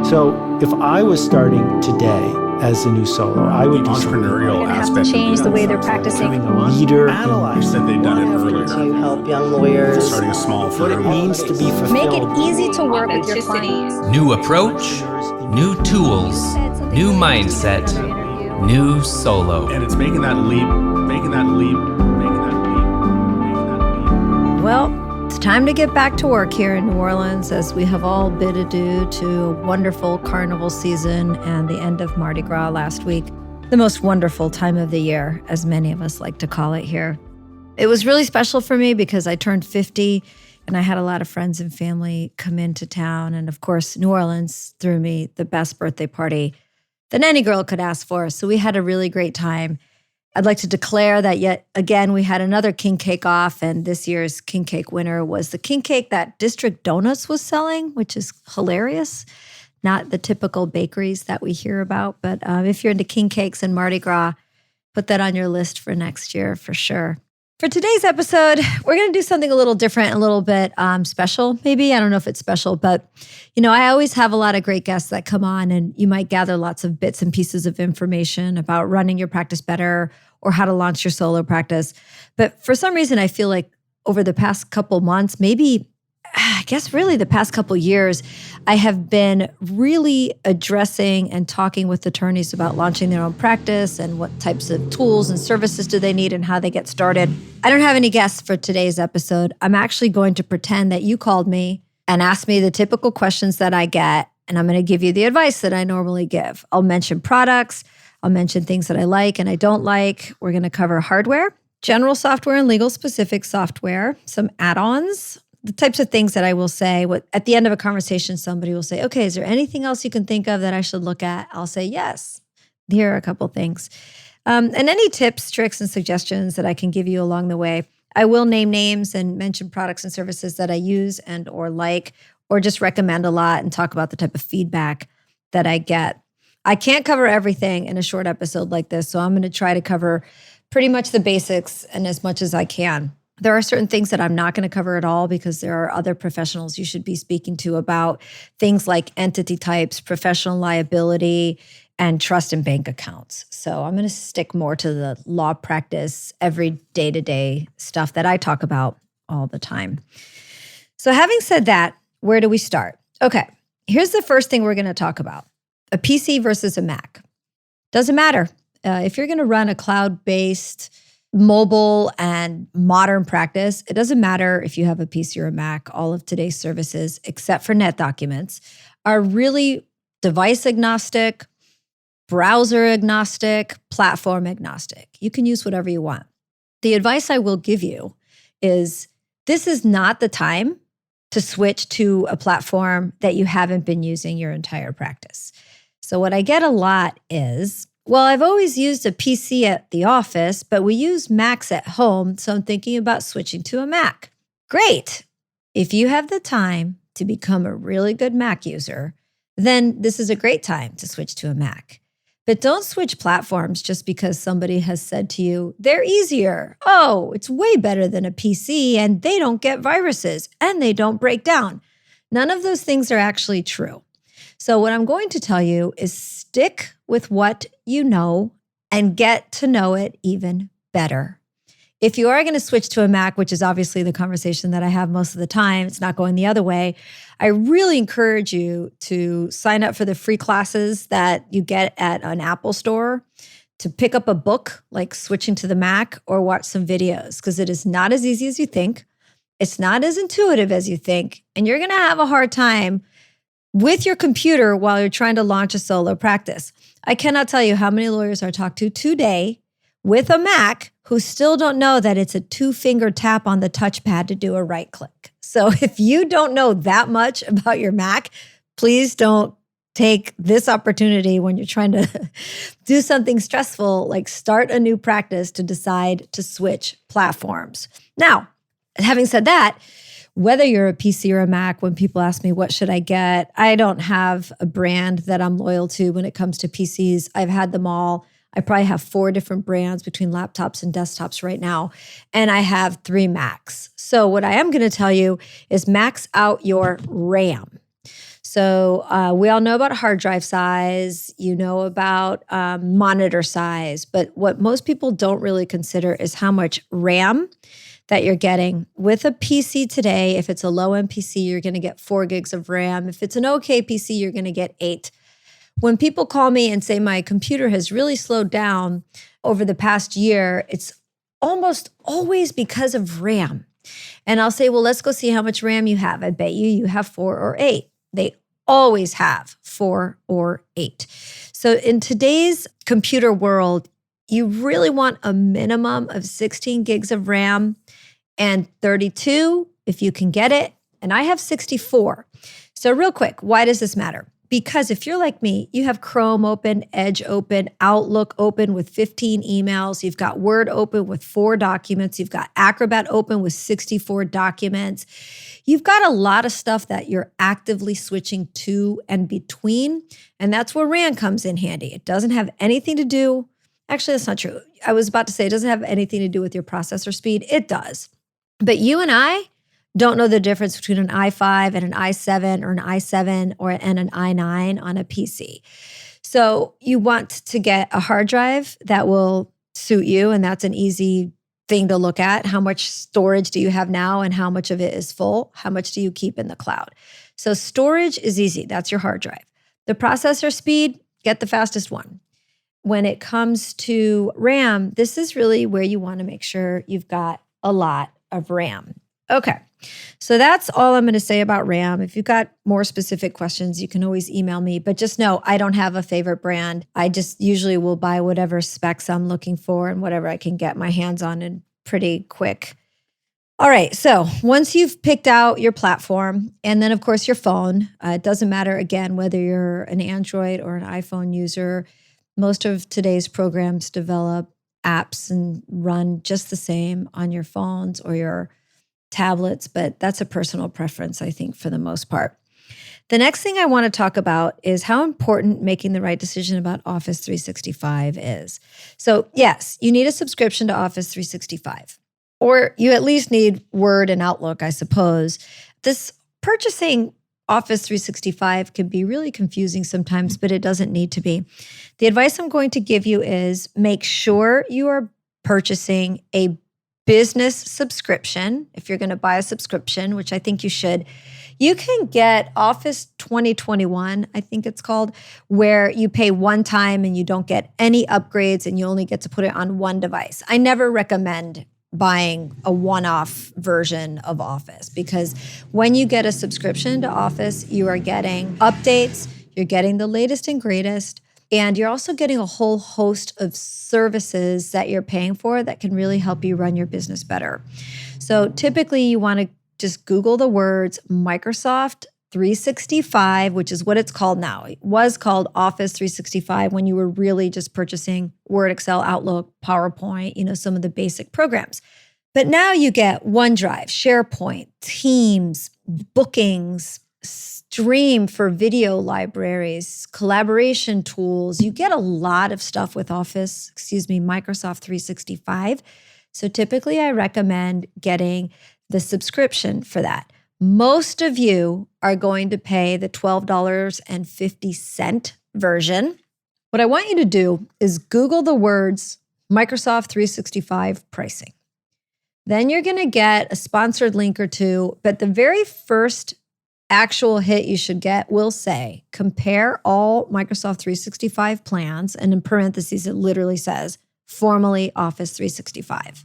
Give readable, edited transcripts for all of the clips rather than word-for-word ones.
So if I was starting today as a new solo, I would do entrepreneurial aspect. Change the way they're practicing. having a leader. You said they'd done it earlier. To help young lawyers. Starting a small What it firm. means to be fulfilled. Make it easy to work with your clients. New approach, new tools, new mindset, new solo. And it's making that leap. Well, it's time to get back to work here in New Orleans as we have all bid adieu to a wonderful carnival season and the end of Mardi Gras last week. The most wonderful time of the year, as many of us like to call it here. It was really special for me because I turned 50 and I had a lot of friends and family come into town. And of course, New Orleans threw me the best birthday party that any girl could ask for. So we had a really great time. I'd like to declare that yet again, we had another king cake off, and this year's king cake winner was the king cake that District Donuts was selling, which is hilarious. Not the typical bakeries that we hear about, but if you're into king cakes and Mardi Gras, put that on your list for next year for sure. For today's episode, we're going to do something a little different, a little bit special, maybe. I don't know if it's special, but I always have a lot of great guests that come on, and you might gather lots of bits and pieces of information about running your practice better or how to launch your solo practice. But for some reason, I feel like over the past couple months, maybe, I guess really the past couple years, I have been really addressing and talking with attorneys about launching their own practice and what types of tools and services do they need and how they get started. I don't have any guests for today's episode. I'm actually going to pretend that you called me and asked me the typical questions that I get, and I'm going to give you the advice that I normally give. I'll mention products. I'll mention things that I like and I don't like. We're going to cover hardware, general software and legal specific software, some add-ons, the types of things that I will say. At the end of a conversation, somebody will say, okay, is there anything else you can think of that I should look at? I'll say, yes. Here are a couple things. And any tips, tricks, and suggestions that I can give you along the way. I will name names and mention products and services that I use and or like, or just recommend a lot and talk about the type of feedback that I get. I can't cover everything in a short episode like this, so I'm going to try to cover pretty much the basics and as much as I can. There are certain things that I'm not going to cover at all because there are other professionals you should be speaking to about things like entity types, professional liability, and trust and bank accounts. So I'm going to stick more to the law practice, every day-to-day stuff that I talk about all the time. So having said that, where do we start? Okay, here's the first thing we're going to talk about. A PC versus a Mac. Doesn't matter. If you're going to run a cloud-based, mobile, and modern practice, it doesn't matter if you have a PC or a Mac. All of today's services, except for NetDocuments, are really device agnostic, browser agnostic, platform agnostic. You can use whatever you want. The advice I will give you is this is not the time to switch to a platform that you haven't been using your entire practice. So what I get a lot is, well, I've always used a PC at the office, but we use Macs at home, so I'm thinking about switching to a Mac. Great. If you have the time to become a really good Mac user, then this is a great time to switch to a Mac. But don't switch platforms just because somebody has said to you, they're easier. Oh, it's way better than a PC, and they don't get viruses, and they don't break down. None of those things are actually true. So what I'm going to tell you is stick with what you know and get to know it even better. If you are going to switch to a Mac, which is obviously the conversation that I have most of the time, it's not going the other way, I really encourage you to sign up for the free classes that you get at an Apple store, to pick up a book like Switching to the Mac, or watch some videos, because it is not as easy as you think. It's not as intuitive as you think, and you're going to have a hard time with your computer while you're trying to launch a solo practice. I cannot tell you how many lawyers I talked to today with a Mac who still don't know that it's a 2-finger tap on the touchpad to do a right click. So if you don't know that much about your Mac, please don't take this opportunity when you're trying to do something stressful, like start a new practice, to decide to switch platforms. Now, having said that, whether you're a PC or a Mac, when people ask me, what should I get? I don't have a brand that I'm loyal to when it comes to PCs. I've had them all. I probably have 4 different brands between laptops and desktops right now, and I have 3 Macs. So what I am going to tell you is max out your RAM. So we all know about hard drive size, you know about monitor size, but what most people don't really consider is how much RAM that you're getting. With a PC today, if it's a low-end PC, you're going to get 4 gigs of RAM. If it's an okay PC, you're going to get 8. When people call me and say my computer has really slowed down over the past year, it's almost always because of RAM. And I'll say, well, let's go see how much RAM you have. I bet you have 4 or 8. They always have 4 or 8. So in today's computer world, you really want a minimum of 16 gigs of RAM and 32 if you can get it. And I have 64. So real quick, why does this matter? Because if you're like me, you have Chrome open, Edge open, Outlook open with 15 emails. You've got Word open with 4 documents. You've got Acrobat open with 64 documents. You've got a lot of stuff that you're actively switching to and between. And that's where RAM comes in handy. It doesn't have anything to do. Actually, that's not true. I was about to say it doesn't have anything to do with your processor speed. It does. But you and I don't know the difference between an i5 and an i7 or an i7 and an i9 on a PC. So you want to get a hard drive that will suit you, and that's an easy thing to look at. How much storage do you have now and how much of it is full? How much do you keep in the cloud? So storage is easy. That's your hard drive. The processor speed, get the fastest one. When it comes to RAM, this is really where you want to make sure you've got a lot of RAM. Okay, so that's all I'm going to say about RAM. If you've got more specific questions, you can always email me. But just know I don't have a favorite brand. I just usually will buy whatever specs I'm looking for and whatever I can get my hands on in pretty quick. All right, so once you've picked out your platform and then, of course, your phone, it doesn't matter, again, whether you're an Android or an iPhone user. Most of today's programs develop apps and run just the same on your phones or your tablets, but that's a personal preference, I think, for the most part. The next thing I want to talk about is how important making the right decision about Office 365 is. So yes, you need a subscription to Office 365, or you at least need Word and Outlook, I suppose. This purchasing Office 365 can be really confusing sometimes, but it doesn't need to be. The advice I'm going to give you is make sure you are purchasing a business subscription. If you're going to buy a subscription, which I think you should, you can get Office 2021, I think it's called, where you pay one time and you don't get any upgrades and you only get to put it on one device. I never recommend buying a one-off version of Office because when you get a subscription to Office, you are getting updates, you're getting the latest and greatest, and you're also getting a whole host of services that you're paying for that can really help you run your business better. So typically you want to just Google the words Microsoft 365, which is what it's called now. It was called Office 365 when you were really just purchasing Word, Excel, Outlook, PowerPoint, some of the basic programs. But now you get OneDrive, SharePoint, Teams, bookings, Stream for video libraries, collaboration tools. You get a lot of stuff with Microsoft 365. So typically I recommend getting the subscription for that. Most of you are going to pay the $12.50 version. What I want you to do is Google the words Microsoft 365 pricing. Then you're going to get a sponsored link or two, but the very first actual hit you should get will say, compare all Microsoft 365 plans, and in parentheses, it literally says, formerly Office 365.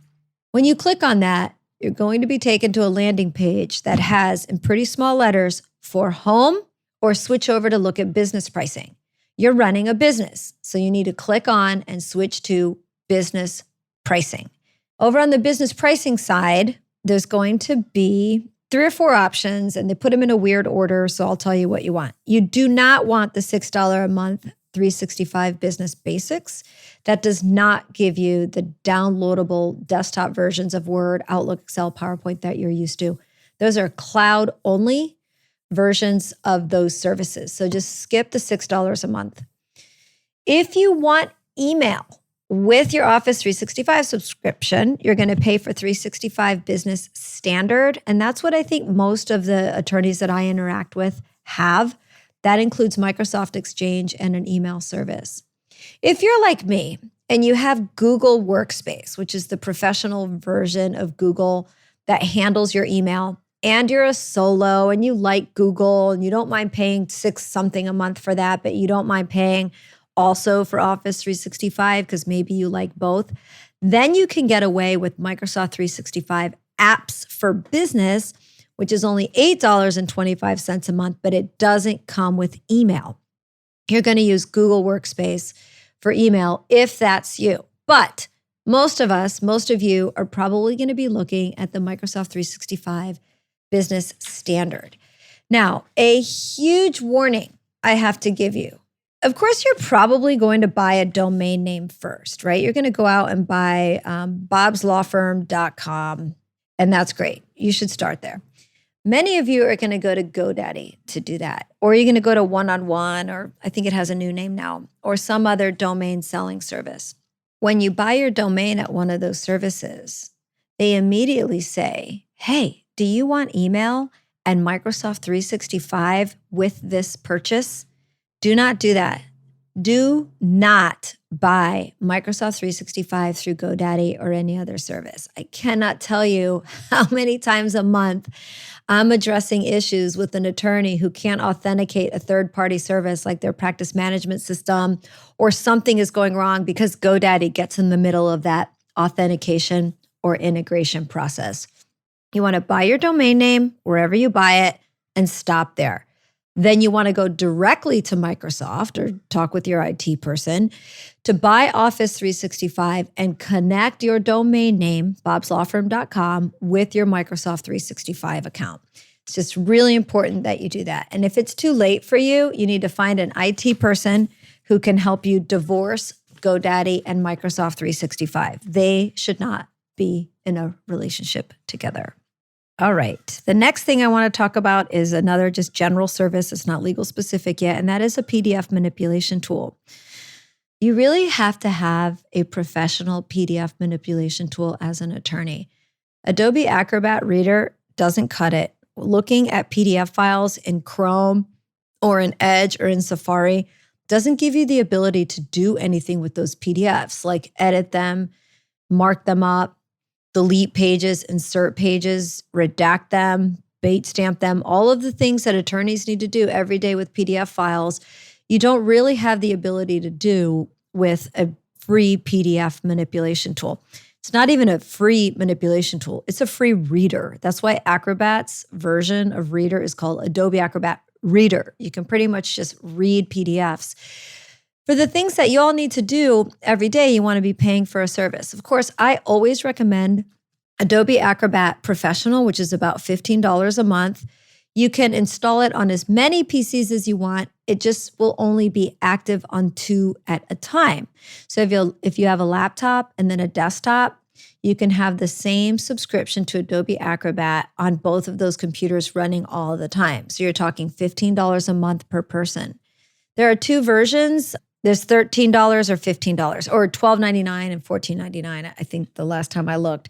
When you click on that, you're going to be taken to a landing page that has, in pretty small letters, for home or switch over to look at business pricing. You're running a business, so you need to click on and switch to business pricing. Over on the business pricing side, there's going to be 3 or 4 options, and they put them in a weird order, so I'll tell you what you want. You do not want the $6 a month 365 Business Basics. That does not give you the downloadable desktop versions of Word, Outlook, Excel, PowerPoint that you're used to. Those are cloud-only versions of those services, so just skip the $6 a month. If you want email with your Office 365 subscription, you're going to pay for 365 Business Standard. And that's what I think most of the attorneys that I interact with have. That includes Microsoft Exchange and an email service. If you're like me and you have Google Workspace, which is the professional version of Google that handles your email, and you're a solo and you like Google and you don't mind paying $6 something a month for that, but you don't mind paying also for Office 365 because maybe you like both, then you can get away with Microsoft 365 Apps for Business, which is only $8.25 a month, but it doesn't come with email. You're going to use Google Workspace for email if that's you. But most of you are probably going to be looking at the Microsoft 365 Business Standard. Now, a huge warning I have to give you. Of course, you're probably going to buy a domain name first, right? You're going to go out and buy bobslawfirm.com, and that's great. You should start there. Many of you are going to go to GoDaddy to do that, or you're going to go to One-on-One, or I think it has a new name now, or some other domain selling service. When you buy your domain at one of those services, they immediately say, hey, do you want email and Microsoft 365 with this purchase? Do not do that. Do not buy Microsoft 365 through GoDaddy or any other service. I cannot tell you how many times a month I'm addressing issues with an attorney who can't authenticate a third-party service like their practice management system, or something is going wrong because GoDaddy gets in the middle of that authentication or integration process. You want to buy your domain name wherever you buy it and stop there. Then you want to go directly to Microsoft or talk with your IT person to buy Office 365 and connect your domain name, bobslawfirm.com, with your Microsoft 365 account. It's just really important that you do that. And if it's too late for you, you need to find an IT person who can help you divorce GoDaddy and Microsoft 365. They should not be in a relationship together. All right. The next thing I want to talk about is another just general service. It's not legal specific yet, and that is a PDF manipulation tool. You really have to have a professional PDF manipulation tool as an attorney. Adobe Acrobat Reader doesn't cut it. Looking at PDF files in Chrome or in Edge or in Safari doesn't give you the ability to do anything with those PDFs, like edit them, mark them up, delete pages, insert pages, redact them, bait stamp them, all of the things that attorneys need to do every day with PDF files, you don't really have the ability to do with a free PDF manipulation tool. It's not even a free manipulation tool. It's a free reader. That's why Acrobat's version of Reader is called Adobe Acrobat Reader. You can pretty much just read PDFs. For the things that you all need to do every day, you want to be paying for a service. Of course, I always recommend Adobe Acrobat Professional, which is about $15 a month. You can install it on as many PCs as you want. It just will only be active on 2 at a time. So if you have a laptop and then a desktop, you can have the same subscription to Adobe Acrobat on both of those computers running all the time. So you're talking $15 a month per person. There are 2 versions. There's $13 or $15 or $12.99 and $14.99, I think the last time I looked.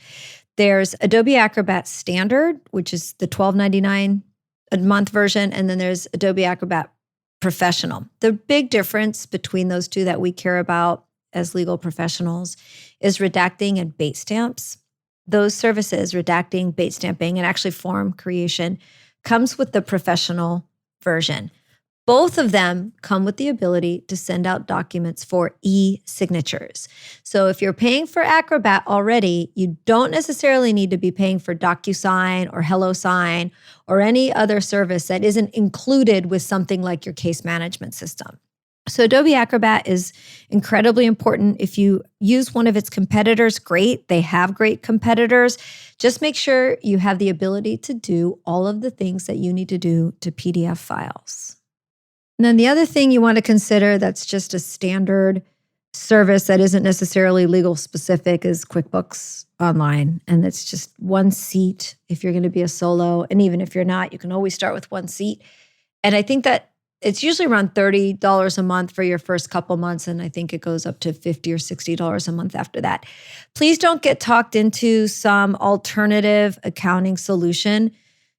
There's Adobe Acrobat Standard, which is the $12.99 a month version, and then there's Adobe Acrobat Professional. The big difference between those two that we care about as legal professionals is redacting and bait stamps. Those services, redacting, bait stamping, and actually form creation, comes with the professional version. Both of them come with the ability to send out documents for e-signatures. So if you're paying for Acrobat already, you don't necessarily need to be paying for DocuSign or HelloSign or any other service that isn't included with something like your case management system. So Adobe Acrobat is incredibly important. If you use one of its competitors, great. They have great competitors. Just make sure you have the ability to do all of the things that you need to do to PDF files. And then the other thing you want to consider that's just a standard service that isn't necessarily legal specific is QuickBooks Online. And it's just one seat if you're going to be a solo. And even if you're not, you can always start with one seat. And I think that it's usually around $30 a month for your first couple months. And I think it goes up to $50 or $60 a month after that. Please don't get talked into some alternative accounting solution.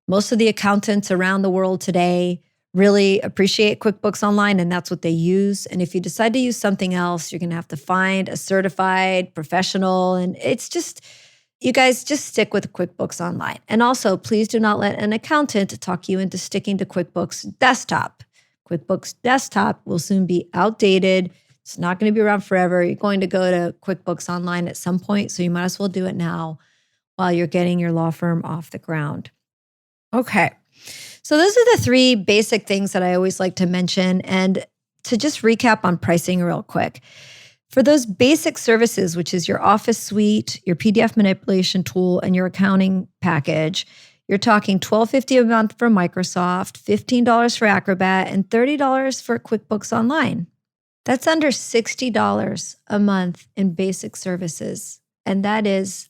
Most of the accountants around the world today really appreciate QuickBooks Online, and that's what they use. And if you decide to use something else, you're going to have to find a certified professional. And it's just, you guys just stick with QuickBooks Online. And also, please do not let an accountant talk you into sticking to QuickBooks Desktop. QuickBooks Desktop will soon be outdated. It's not going to be around forever. You're going to go to QuickBooks Online at some point, so you might as well do it now while you're getting your law firm off the ground. Okay. So those are the three basic things that I always like to mention. And to just recap on pricing real quick. For those basic services, which is your Office suite, your PDF manipulation tool, and your accounting package, you're talking $12.50 a month for Microsoft, $15 for Acrobat, and $30 for QuickBooks Online. That's under $60 a month in basic services. And that is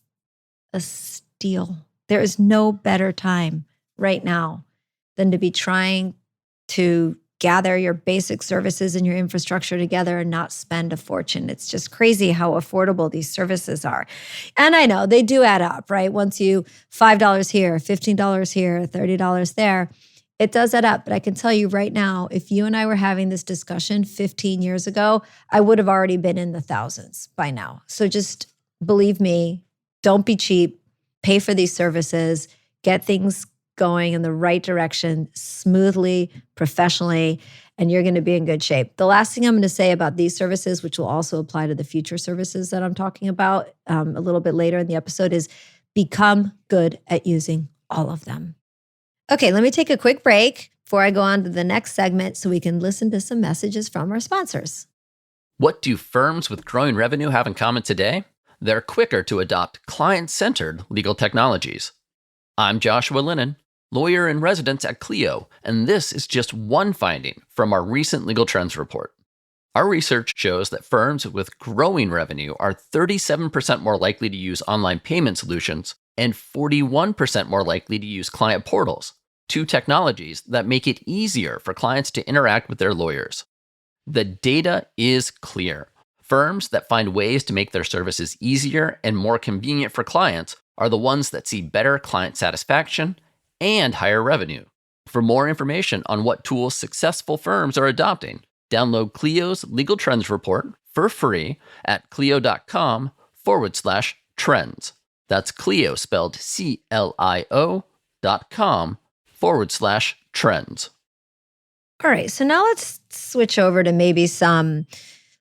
a steal. There is no better time right now than to be trying to gather your basic services and your infrastructure together and not spend a fortune. It's just crazy how affordable these services are. And I know they do add up, right? Once you $5 here, $15 here, $30 there, it does add up. But I can tell you right now, if you and I were having this discussion 15 years ago, I would have already been in the thousands by now. So just believe me, don't be cheap, pay for these services, get things going in the right direction, smoothly, professionally, and you're going to be in good shape. The last thing I'm going to say about these services, which will also apply to the future services that I'm talking about a little bit later in the episode, is become good at using all of them. Okay, let me take a quick break before I go on to the next segment so we can listen to some messages from our sponsors. What do firms with growing revenue have in common today? They're quicker to adopt client-centered legal technologies. I'm Joshua Lennon, lawyer in residence at Clio, and this is just one finding from our recent Legal Trends report. Our research shows that firms with growing revenue are 37% more likely to use online payment solutions and 41% more likely to use client portals, two technologies that make it easier for clients to interact with their lawyers. The data is clear. Firms that find ways to make their services easier and more convenient for clients are the ones that see better client satisfaction and higher revenue. For more information on what tools successful firms are adopting, download Clio's Legal Trends report for free at clio.com/trends. That's Clio spelled CLIO.com/trends. All right, so now let's switch over to maybe some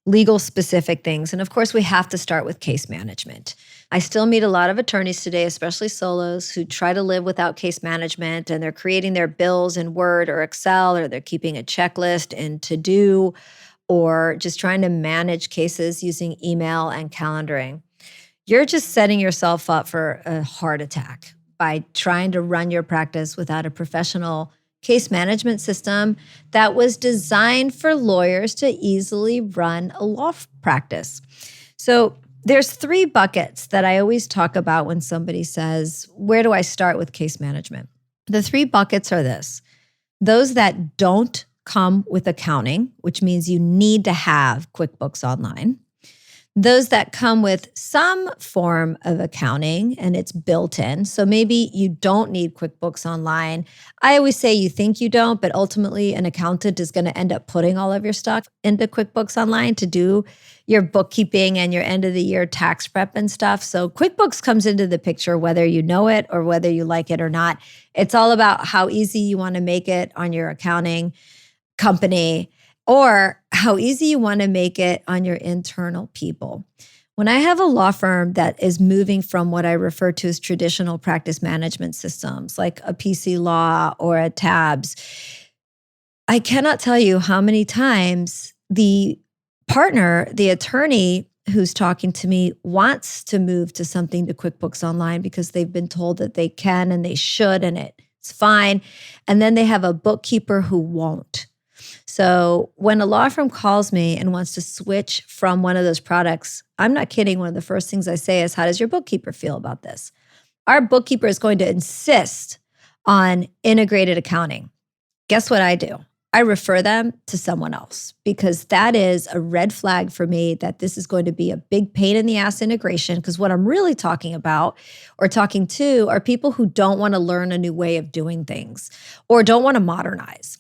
legal specific things. And of course, we have to start with case management. I still meet a lot of attorneys today, especially solos, who try to live without case management, and they're creating their bills in Word or Excel, or they're keeping a checklist in To-Do, or just trying to manage cases using email and calendaring. You're just setting yourself up for a heart attack by trying to run your practice without a professional case management system that was designed for lawyers to easily run a law practice. So there's three buckets that I always talk about when somebody says, where do I start with case management? The three buckets are this: those that don't come with accounting, which means you need to have QuickBooks Online; those that come with some form of accounting and it's built in. So maybe you don't need QuickBooks Online. I always say you think you don't, but ultimately an accountant is going to end up putting all of your stuff into QuickBooks Online to do your bookkeeping and your end of the year tax prep and stuff. So QuickBooks comes into the picture whether you know it or whether you like it or not. It's all about how easy you want to make it on your accounting company, or how easy you want to make it on your internal people. When I have a law firm that is moving from what I refer to as traditional practice management systems, like a PC Law or a TABS, I cannot tell you how many times the partner, the attorney who's talking to me, wants to move to something to QuickBooks Online because they've been told that they can and they should and it's fine. And then they have a bookkeeper who won't. So when a law firm calls me and wants to switch from one of those products, I'm not kidding. One of the first things I say is, how does your bookkeeper feel about this? Our bookkeeper is going to insist on integrated accounting. Guess what I do? I refer them to someone else, because that is a red flag for me that this is going to be a big pain in the ass integration. Because what I'm really talking about or talking to are people who don't want to learn a new way of doing things or don't want to modernize.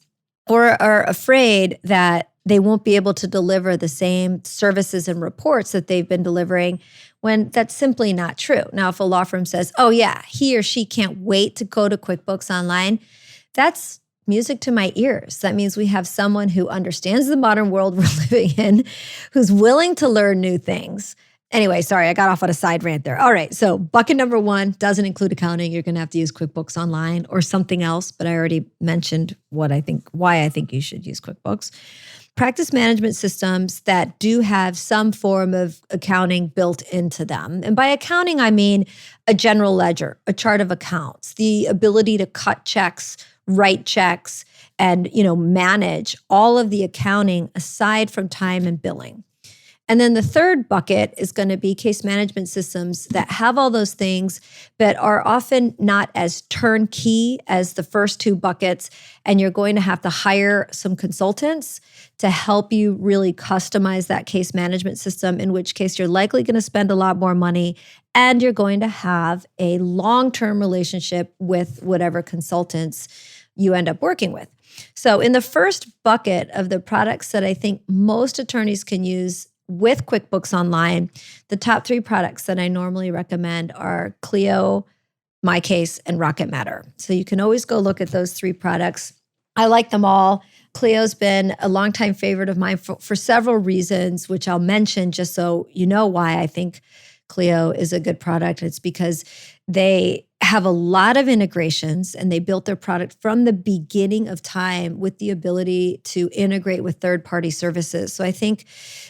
or are afraid that they won't be able to deliver the same services and reports that they've been delivering, when that's simply not true. Now, if a law firm says, oh yeah, he or she can't wait to go to QuickBooks Online, that's music to my ears. That means we have someone who understands the modern world we're living in, who's willing to learn new things. Anyway, sorry, I got off on a side rant there. All right, so bucket number 1 doesn't include accounting. You're going to have to use QuickBooks Online or something else, but I already mentioned why I think you should use QuickBooks. Practice management systems that do have some form of accounting built into them. And by accounting, I mean a general ledger, a chart of accounts, the ability to cut checks, write checks, and manage all of the accounting aside from time and billing. And then the third bucket is going to be case management systems that have all those things, but are often not as turnkey as the first 2 buckets. And you're going to have to hire some consultants to help you really customize that case management system, in which case you're likely going to spend a lot more money, and you're going to have a long-term relationship with whatever consultants you end up working with. So in the first bucket of the products that I think most attorneys can use with QuickBooks Online, the top 3 products that I normally recommend are Clio, MyCase, and Rocket Matter. So you can always go look at those 3 products. I like them all. Clio's been a longtime favorite of mine for several reasons, which I'll mention just so you know why I think Clio is a good product. It's because they have a lot of integrations, and they built their product from the beginning of time with the ability to integrate with third-party services. So I think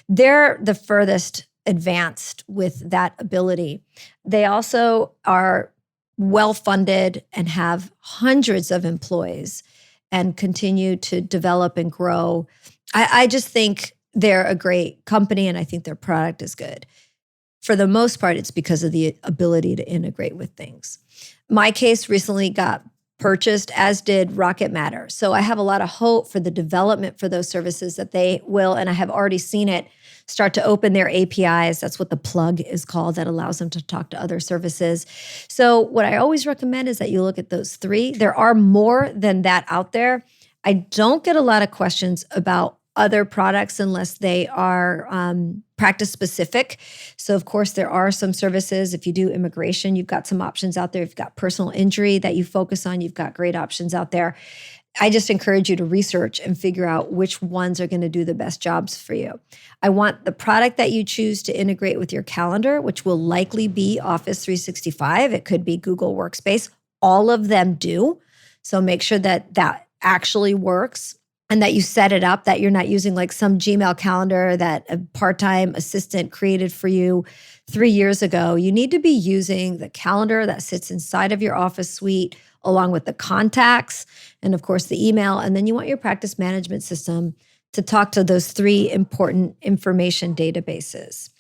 they're the furthest advanced with that ability. They also are well-funded and have hundreds of employees and continue to develop and grow. I just think they're a great company, and I think their product is good. For the most part, it's because of the ability to integrate with things. MyCase recently got purchased, as did Rocket Matter. So I have a lot of hope for the development for those services that they will, and I have already seen it start to open their APIs. That's what the plug is called, that allows them to talk to other services. So what I always recommend is that you look at those 3. There are more than that out there. I don't get a lot of questions about other products unless they are practice specific. So of course, there are some services. If you do immigration, you've got some options out there. If you've got personal injury that you focus on, you've got great options out there. I just encourage you to research and figure out which ones are going to do the best jobs for you. I want the product that you choose to integrate with your calendar, which will likely be Office 365. It could be Google Workspace. All of them do. So make sure that that actually works, and that you set it up, that you're not using like some Gmail calendar that a part-time assistant created for you 3 years ago. You need to be using the calendar that sits inside of your Office suite, along with the contacts and of course the email. And then you want your practice management system to talk to those 3 important information databases.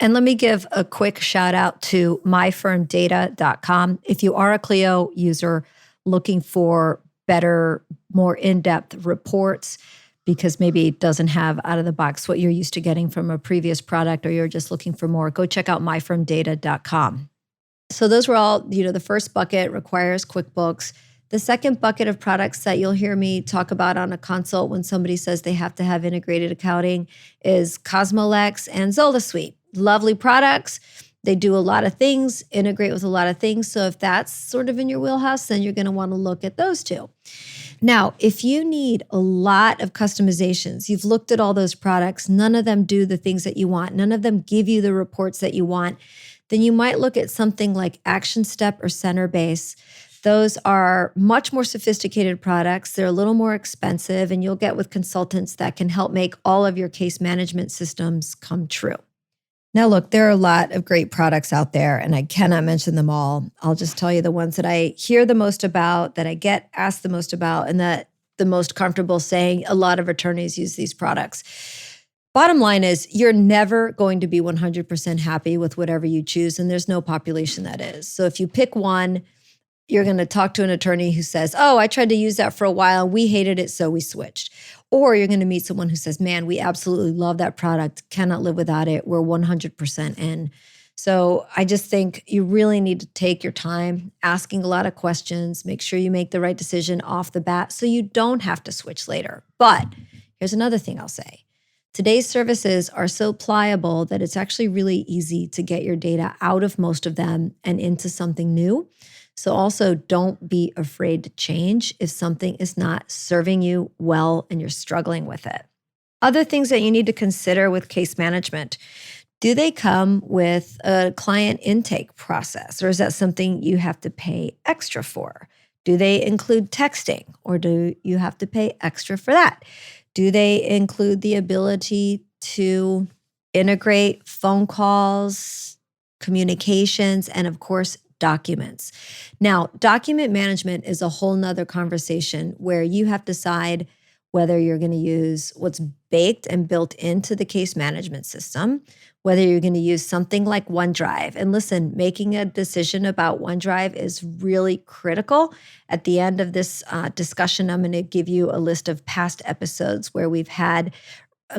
And let me give a quick shout out to myfirmdata.com. If you are a Clio user looking for better, more in-depth reports, because maybe it doesn't have out of the box what you're used to getting from a previous product, or you're just looking for more, go check out myfirmdata.com. So those were all, the first bucket requires QuickBooks. The second bucket of products that you'll hear me talk about on a consult when somebody says they have to have integrated accounting is Cosmolex and Zola Suite. Lovely products. They do a lot of things, integrate with a lot of things. So if that's sort of in your wheelhouse, then you're going to want to look at those 2. Now, if you need a lot of customizations, you've looked at all those products, none of them do the things that you want, none of them give you the reports that you want, then you might look at something like ActionStep or Centerbase. Those are much more sophisticated products. They're a little more expensive, and you'll get with consultants that can help make all of your case management systems come true. Now, look, there are a lot of great products out there, and I cannot mention them all. I'll just tell you the ones that I hear the most about, that I get asked the most about, and that the most comfortable saying a lot of attorneys use these products. Bottom line is, you're never going to be 100% happy with whatever you choose, and there's no population that is. So if you pick one, you're going to talk to an attorney who says, oh, I tried to use that for a while, we hated it, so we switched. Or you're going to meet someone who says, man, we absolutely love that product, cannot live without it, we're 100% in. So I just think you really need to take your time asking a lot of questions, make sure you make the right decision off the bat so you don't have to switch later. But here's another thing I'll say. Today's services are so pliable that it's actually really easy to get your data out of most of them and into something new. So also don't be afraid to change if something is not serving you well and you're struggling with it. Other things that you need to consider with case management. Do they come with a client intake process, or is that something you have to pay extra for? Do they include texting, or do you have to pay extra for that? Do they include the ability to integrate phone calls, communications, and of course, documents? Now, document management is a whole nother conversation where you have to decide whether you're going to use what's baked and built into the case management system, whether you're going to use something like OneDrive. And listen, making a decision about OneDrive is really critical. At the end of this discussion, I'm going to give you a list of past episodes where we've had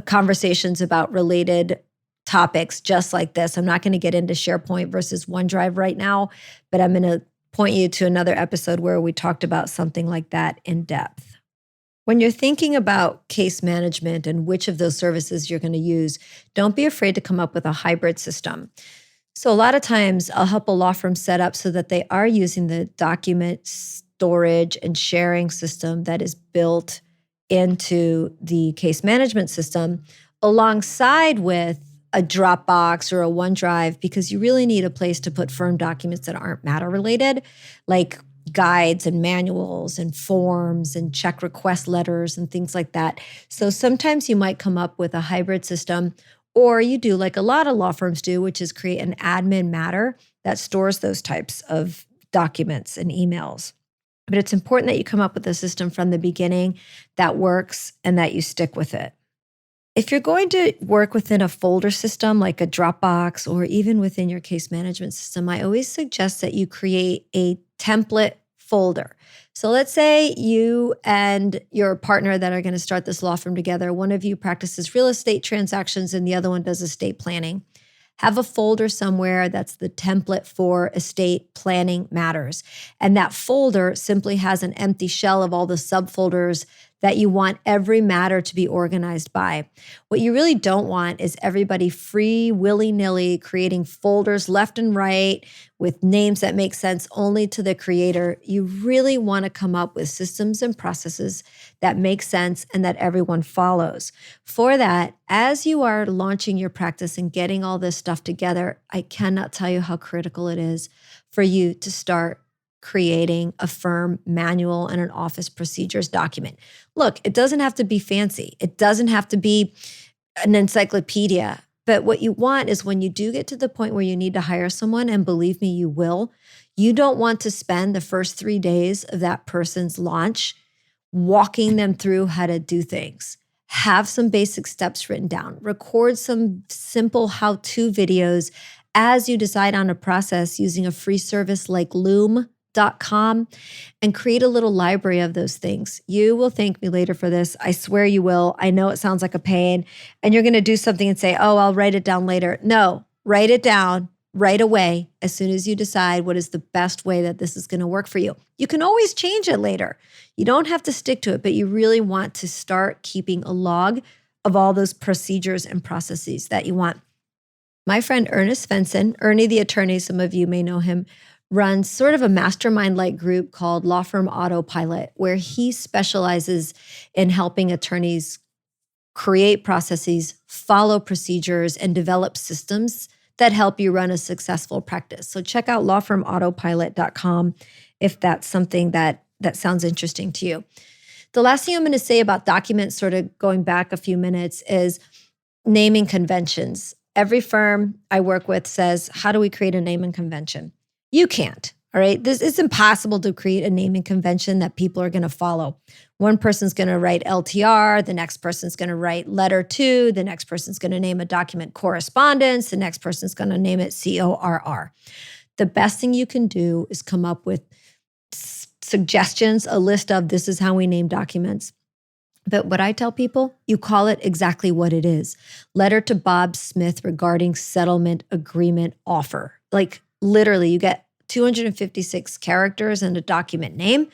conversations about related topics just like this. I'm not going to get into SharePoint versus OneDrive right now, but I'm going to point you to another episode where we talked about something like that in depth. When you're thinking about case management and which of those services you're going to use, don't be afraid to come up with a hybrid system. So a lot of times I'll help a law firm set up so that they are using the document storage and sharing system that is built into the case management system alongside with a Dropbox or a OneDrive, because you really need a place to put firm documents that aren't matter related, like guides and manuals and forms and check request letters and things like that. So sometimes you might come up with a hybrid system, or you do like a lot of law firms do, which is create an admin matter that stores those types of documents and emails. But it's important that you come up with a system from the beginning that works and that you stick with it. If you're going to work within a folder system like a Dropbox or even within your case management system, I always suggest that you create a template folder. So let's say you and your partner that are going to start this law firm together, one of you practices real estate transactions and the other one does estate planning. Have a folder somewhere that's the template for estate planning matters. And that folder simply has an empty shell of all the subfolders that you want every matter to be organized by. What you really don't want is everybody free, willy-nilly creating folders left and right with names that make sense only to the creator. You really want to come up with systems and processes that make sense and that everyone follows. For that, as you are launching your practice and getting all this stuff together, I cannot tell you how critical it is for you to start creating a firm manual and an office procedures document. Look, it doesn't have to be fancy. It doesn't have to be an encyclopedia. But what you want is when you do get to the point where you need to hire someone, and believe me, you will, you don't want to spend the first 3 days of that person's launch walking them through how to do things. Have some basic steps written down. Record some simple how-to videos as you decide on a process using a free service like Loom.com, and create a little library of those things. You will thank me later for this. I swear you will. I know it sounds like a pain, and you're going to do something and say, oh, I'll write it down later. No, write it down right away as soon as you decide what is the best way that this is going to work for you. You can always change it later. You don't have to stick to it, but you really want to start keeping a log of all those procedures and processes that you want. My friend Ernest Svensson, Ernie the attorney, some of you may know him, runs sort of a mastermind-like group called Law Firm Autopilot, where he specializes in helping attorneys create processes, follow procedures, and develop systems that help you run a successful practice. So check out lawfirmautopilot.com if that's something that sounds interesting to you. The last thing I'm going to say about documents, sort of going back a few minutes, is naming conventions. Every firm I work with says, how do we create a naming convention? You can't, all right? This is impossible to create a naming convention that people are going to follow. One person's going to write LTR, the next person's going to write letter to, the next person's going to name a document correspondence, the next person's going to name it CORR. The best thing you can do is come up with suggestions, a list of this is how we name documents. But what I tell people, you call it exactly what it is. Letter to Bob Smith regarding settlement agreement offer. Like literally, you get 256 characters in a document name.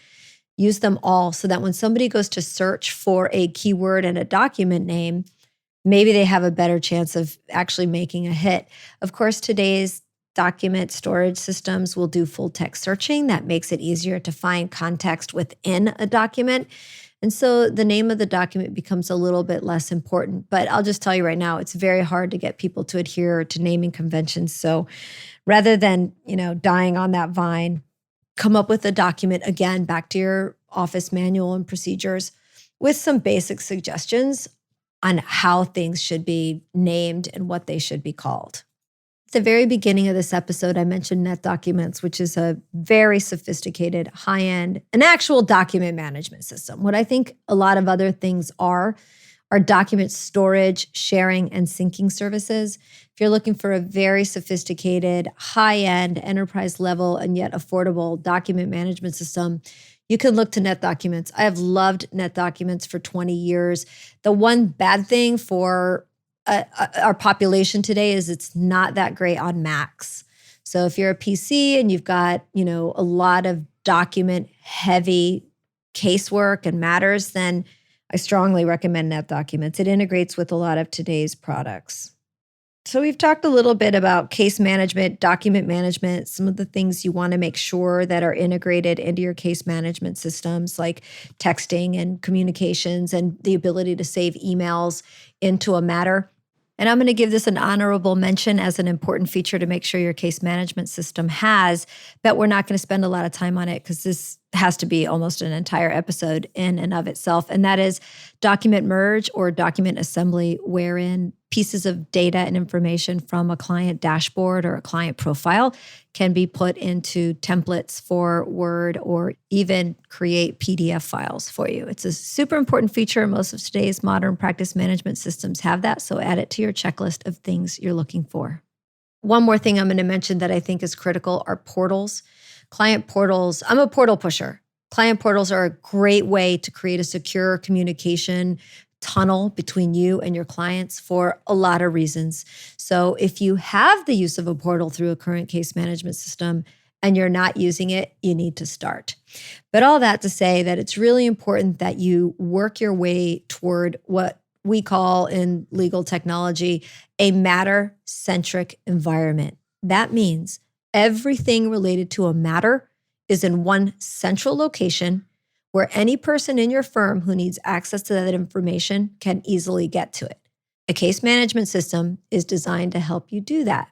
Use them all so that when somebody goes to search for a keyword and a document name, maybe they have a better chance of actually making a hit. Of course, today's document storage systems will do full text searching. That makes it easier to find context within a document. And so the name of the document becomes a little bit less important. But I'll just tell you right now, it's very hard to get people to adhere to naming conventions. So rather than, dying on that vine, come up with a document, again, back to your office manual and procedures with some basic suggestions on how things should be named and what they should be called. At the very beginning of this episode, I mentioned NetDocuments, which is a very sophisticated, high-end, an actual document management system. What I think a lot of other things are document storage, sharing, and syncing services. If you're looking for a very sophisticated, high-end, enterprise level, and yet affordable document management system, you can look to NetDocuments. I have loved NetDocuments for 20 years. The one bad thing for our population today is it's not that great on Macs. So if you're a PC and you've got, a lot of document heavy casework and matters, then I strongly recommend NetDocuments. It integrates with a lot of today's products. So we've talked a little bit about case management, document management, some of the things you want to make sure that are integrated into your case management systems like texting and communications and the ability to save emails into a matter. And I'm going to give this an honorable mention as an important feature to make sure your case management system has, but we're not going to spend a lot of time on it because this has to be almost an entire episode in and of itself. And that is document merge or document assembly, wherein pieces of data and information from a client dashboard or a client profile can be put into templates for Word or even create PDF files for you. It's a super important feature. Most of today's modern practice management systems have that, so add it to your checklist of things you're looking for. One more thing I'm going to mention that I think is critical are portals. Client portals, I'm a portal pusher. Client portals are a great way to create a secure communication tunnel between you and your clients for a lot of reasons. So if you have the use of a portal through a current case management system and you're not using it, you need to start. But all that to say that it's really important that you work your way toward what we call in legal technology a matter-centric environment. That means everything related to a matter is in one central location where any person in your firm who needs access to that information can easily get to it. A case management system is designed to help you do that.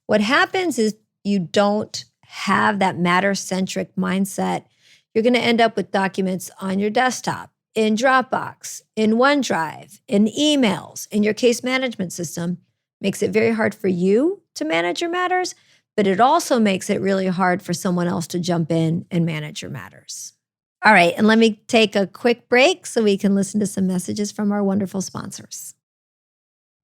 What happens is you don't have that matter-centric mindset. You're going to end up with documents on your desktop, in Dropbox, in OneDrive, in emails, in your case management system. Makes it very hard for you to manage your matters, but it also makes it really hard for someone else to jump in and manage your matters. All right, and let me take a quick break so we can listen to some messages from our wonderful sponsors.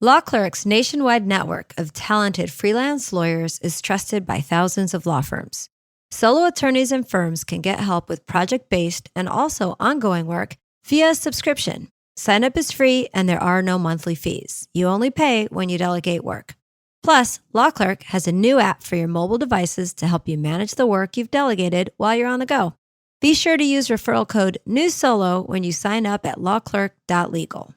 Law Clerk's nationwide network of talented freelance lawyers is trusted by thousands of law firms. Solo attorneys and firms can get help with project-based and also ongoing work via subscription. Sign up is free and there are no monthly fees. You only pay when you delegate work. Plus, Law Clerk has a new app for your mobile devices to help you manage the work you've delegated while you're on the go. Be sure to use referral code NEWSOLO when you sign up at lawclerk.legal.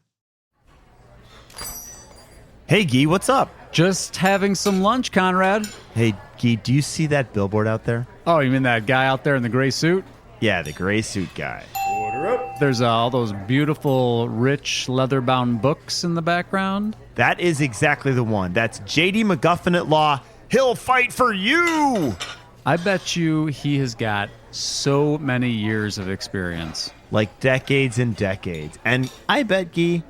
Hey, Guy, what's up? Just having some lunch, Conrad. Hey, Guy, do you see that billboard out there? Oh, you mean that guy out there in the gray suit? Yeah, the gray suit guy. Order up. There's all those beautiful, rich, leather-bound books in the background. That is exactly the one. That's J.D. McGuffin at Law. He'll fight for you! I bet you he has got so many years of experience. Like decades and decades. And I bet he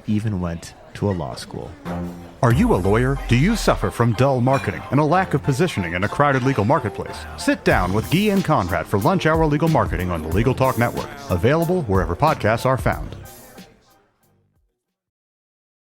even went to a law school. Are you a lawyer? Do you suffer from dull marketing and a lack of positioning in a crowded legal marketplace? Sit down with Guy and Conrad for Lunch Hour Legal Marketing on the Legal Talk Network. Available wherever podcasts are found.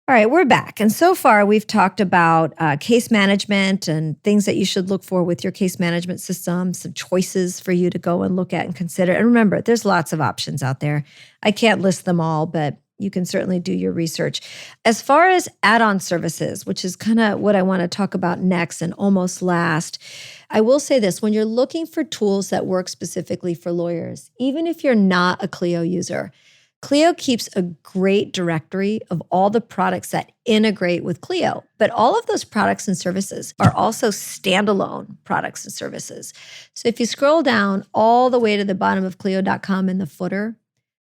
All right, we're back. And so far, we've talked about case management and things that you should look for with your case management system, some choices for you to go and look at and consider. And remember, there's lots of options out there. I can't list them all, but you can certainly do your research. As far as add-on services, which is kind of what I want to talk about next and almost last, I will say this. When you're looking for tools that work specifically for lawyers, even if you're not a Clio user, Clio keeps a great directory of all the products that integrate with Clio, but all of those products and services are also standalone products and services. So if you scroll down all the way to the bottom of Clio.com in the footer,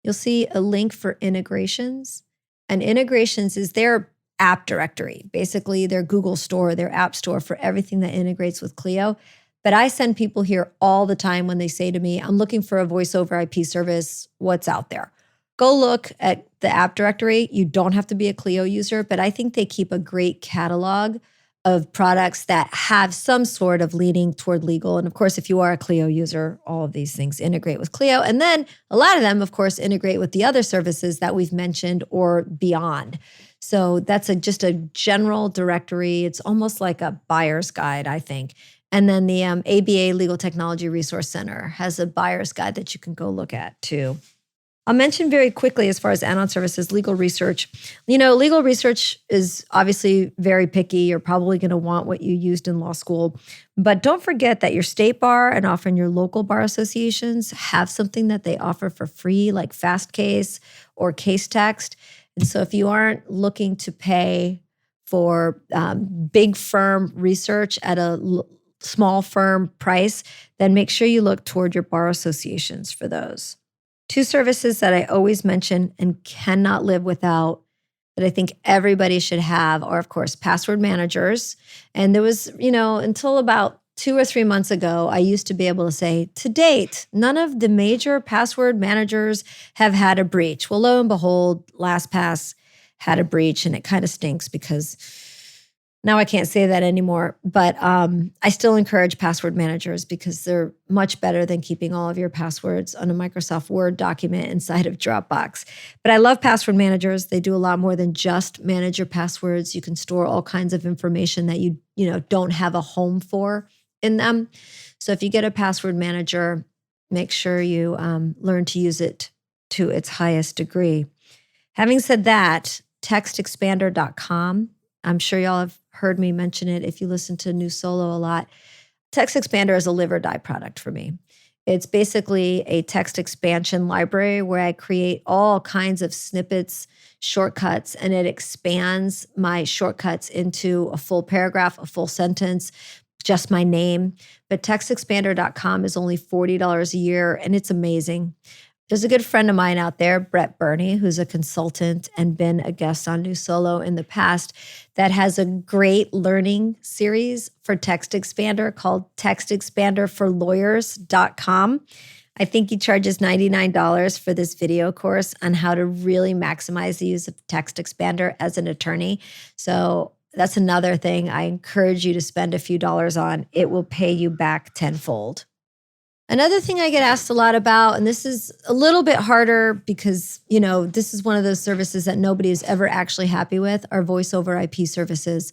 you'll see a link for integrations. And integrations is their app directory, basically their Google store, their app store for everything that integrates with Clio. But I send people here all the time when they say to me, I'm looking for a voice over IP service. What's out there? Go look at the app directory. You don't have to be a Clio user, but I think they keep a great catalog of products that have some sort of leaning toward legal. And of course, if you are a Clio user, all of these things integrate with Clio. And then a lot of them, of course, integrate with the other services that we've mentioned or beyond. So that's just a general directory. It's almost like a buyer's guide, I think. And then the ABA Legal Technology Resource Center has a buyer's guide that you can go look at too. I'll mention very quickly as far as add-on services, legal research. Legal research is obviously very picky. You're probably going to want what you used in law school. But don't forget that your state bar and often your local bar associations have something that they offer for free, like Fast Case or Case Text. And so if you aren't looking to pay for big firm research at a small firm price, then make sure you look toward your bar associations for those. Two services that I always mention and cannot live without that I think everybody should have are, of course, password managers. And there was, until about 2 or 3 months ago, I used to be able to say, to date, none of the major password managers have had a breach. Well, lo and behold, LastPass had a breach, and it kind of stinks because now I can't say that anymore, but I still encourage password managers because they're much better than keeping all of your passwords on a Microsoft Word document inside of Dropbox. But I love password managers. They do a lot more than just manage your passwords. You can store all kinds of information that you don't have a home for in them. So if you get a password manager, make sure you learn to use it to its highest degree. Having said that, textexpander.com, I'm sure y'all have heard me mention it if you listen to New Solo a lot. Text Expander is a live or die product for me. It's basically a text expansion library where I create all kinds of snippets, shortcuts, and it expands my shortcuts into a full paragraph, a full sentence, just my name. But textexpander.com is only $40 a year, and it's amazing. There's a good friend of mine out there, Brett Burney, who's a consultant and been a guest on New Solo in the past, that has a great learning series for Text Expander called textexpanderforlawyers.com. I think he charges $99 for this video course on how to really maximize the use of Text Expander as an attorney. So that's another thing I encourage you to spend a few dollars on. It will pay you back tenfold. Another thing I get asked a lot about, and this is a little bit harder because, this is one of those services that nobody is ever actually happy with, are voice over IP services.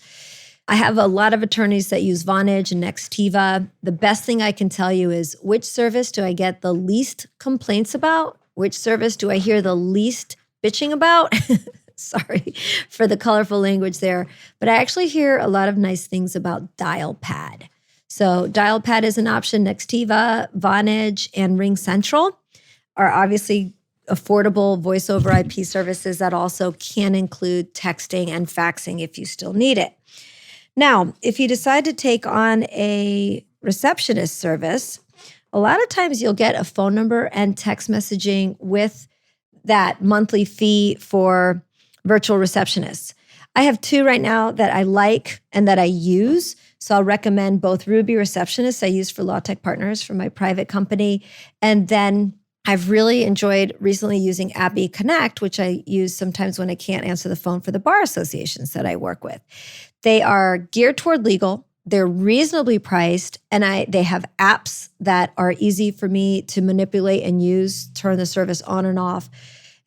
I have a lot of attorneys that use Vonage and Nextiva. The best thing I can tell you is which service do I get the least complaints about? Which service do I hear the least bitching about? Sorry for the colorful language there. But I actually hear a lot of nice things about DialPad. So DialPad is an option. Nextiva, Vonage, and RingCentral are obviously affordable voice over IP services that also can include texting and faxing if you still need it. Now, if you decide to take on a receptionist service, a lot of times you'll get a phone number and text messaging with that monthly fee for virtual receptionists. I have 2 right now that I like and that I use. So I'll recommend both Ruby Receptionists I use for Law Tech Partners for my private company. And then I've really enjoyed recently using Abby Connect, which I use sometimes when I can't answer the phone for the bar associations that I work with. They are geared toward legal. They're reasonably priced, and they have apps that are easy for me to manipulate and use, turn the service on and off.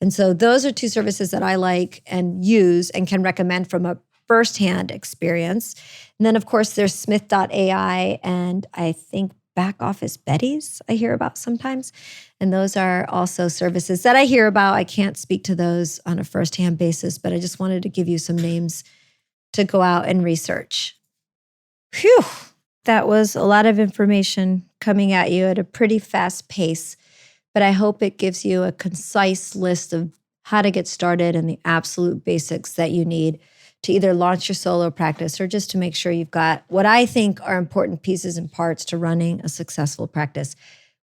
And so those are two services that I like and use and can recommend from a firsthand experience. And then, of course, there's Smith.ai and I think Back Office Betty's I hear about sometimes. And those are also services that I hear about. I can't speak to those on a firsthand basis, but I just wanted to give you some names to go out and research. Phew, that was a lot of information coming at you at a pretty fast pace, but I hope it gives you a concise list of how to get started and the absolute basics that you need to either launch your solo practice or just to make sure you've got what I think are important pieces and parts to running a successful practice.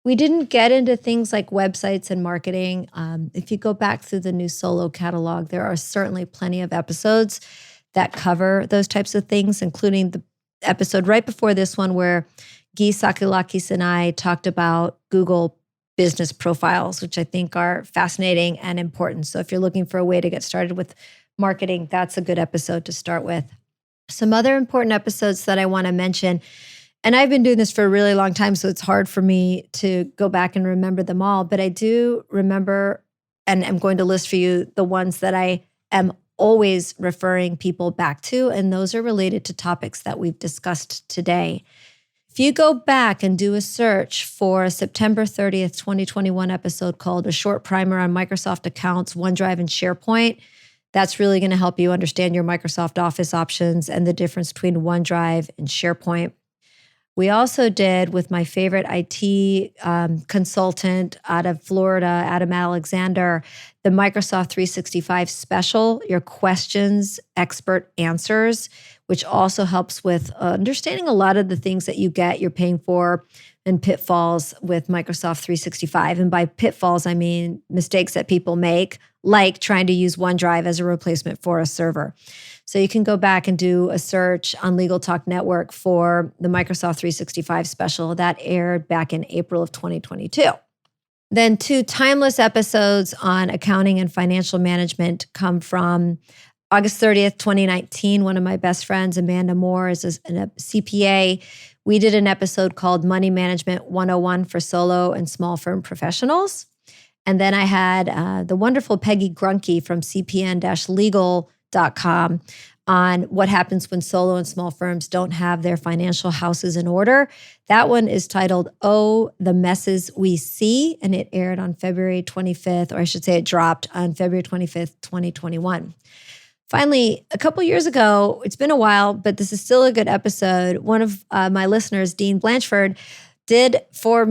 We didn't get into things like websites and marketing. If you go back through the New Solo catalog, there are certainly plenty of episodes that cover those types of things, including the episode right before this one where Guy Sakoulakis and I talked about Google business profiles, which I think are fascinating and important. So if you're looking for a way to get started with marketing, that's a good episode to start with. Some other important episodes that I want to mention, and I've been doing this for a really long time, so it's hard for me to go back and remember them all, but I do remember, and I'm going to list for you the ones that I am always referring people back to, and those are related to topics that we've discussed today. If you go back and do a search for a September 30th, 2021 episode called A Short Primer on Microsoft Accounts, OneDrive, and SharePoint, that's really going to help you understand your Microsoft Office options and the difference between OneDrive and SharePoint. We also did with my favorite IT consultant out of Florida, Adam Alexander, the Microsoft 365 special, your questions, expert answers, which also helps with understanding a lot of the things that you're paying for and pitfalls with Microsoft 365. And by pitfalls, I mean mistakes that people make, like trying to use OneDrive as a replacement for a server. So you can go back and do a search on Legal Talk Network for the Microsoft 365 special that aired back in April of 2022. Then 2 timeless episodes on accounting and financial management come from August 30th, 2019. One of my best friends, Amanda Moore, is a CPA. We did an episode called Money Management 101 for solo and small firm professionals. And then I had the wonderful Peggy Grunke from cpn-legal.com on what happens when solo and small firms don't have their financial houses in order. That one is titled, Oh, the Messes We See, and it aired on February 25th, or I should say it dropped on February 25th, 2021. Finally, a couple years ago, it's been a while, but this is still a good episode. One of my listeners, Dean Blanchford, did for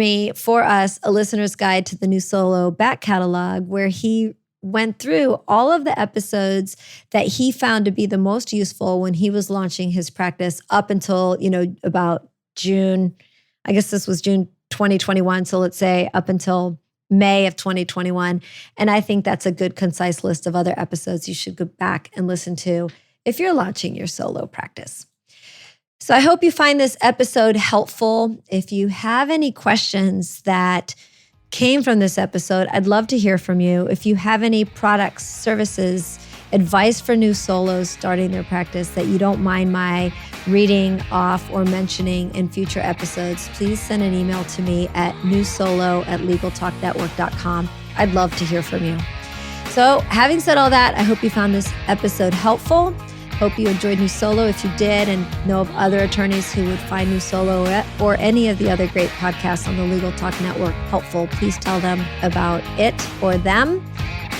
us, a listener's guide to the New Solo back catalog where he went through all of the episodes that he found to be the most useful when he was launching his practice up until, about June. I guess this was June 2021. So let's say up until May of 2021. And I think that's a good, concise list of other episodes you should go back and listen to if you're launching your solo practice. So I hope you find this episode helpful. If you have any questions that came from this episode, I'd love to hear from you. If you have any products, services, advice for new solos starting their practice that you don't mind my reading off or mentioning in future episodes, please send an email to me at newsolo@legaltalknetwork.com. I'd love to hear from you. So having said all that, I hope you found this episode helpful. Hope you enjoyed New Solo. If you did and know of other attorneys who would find New Solo or any of the other great podcasts on the Legal Talk Network helpful, please tell them about it or them.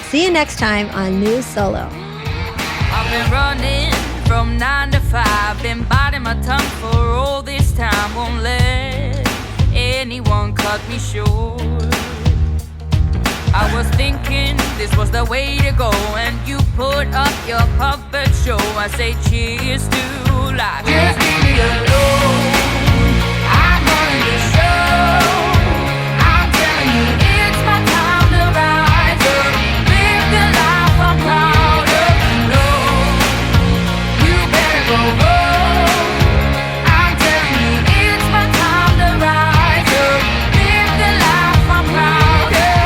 See you next time on New Solo. I've been running from 9 to 5, been biting my tongue for all this time. Won't let anyone cut me short. I was thinking this was the way to go, and you put up your puppet show. I say cheers to life. Just leave me alone. I'm running the show. I'm telling you, it's my time to rise up, live the life I'm proud of. No, you better go home. I'm telling you, it's my time to rise up, live the life I'm proud of.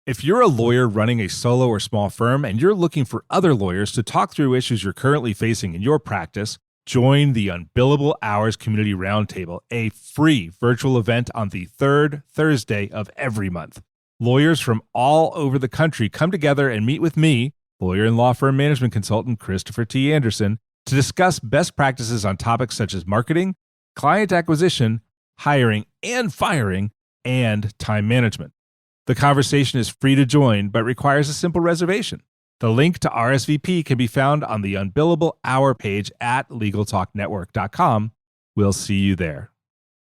If you're a lawyer running a solo or small firm and you're looking for other lawyers to talk through issues you're currently facing in your practice, join the Unbillable Hours Community Roundtable, a free virtual event on the third Thursday of every month. Lawyers from all over the country come together and meet with me, lawyer and law firm management consultant Christopher T. Anderson, to discuss best practices on topics such as marketing, client acquisition, hiring and firing, and time management. The conversation is free to join, but requires a simple reservation. The link to RSVP can be found on the Unbillable Hour page at LegalTalkNetwork.com. We'll see you there.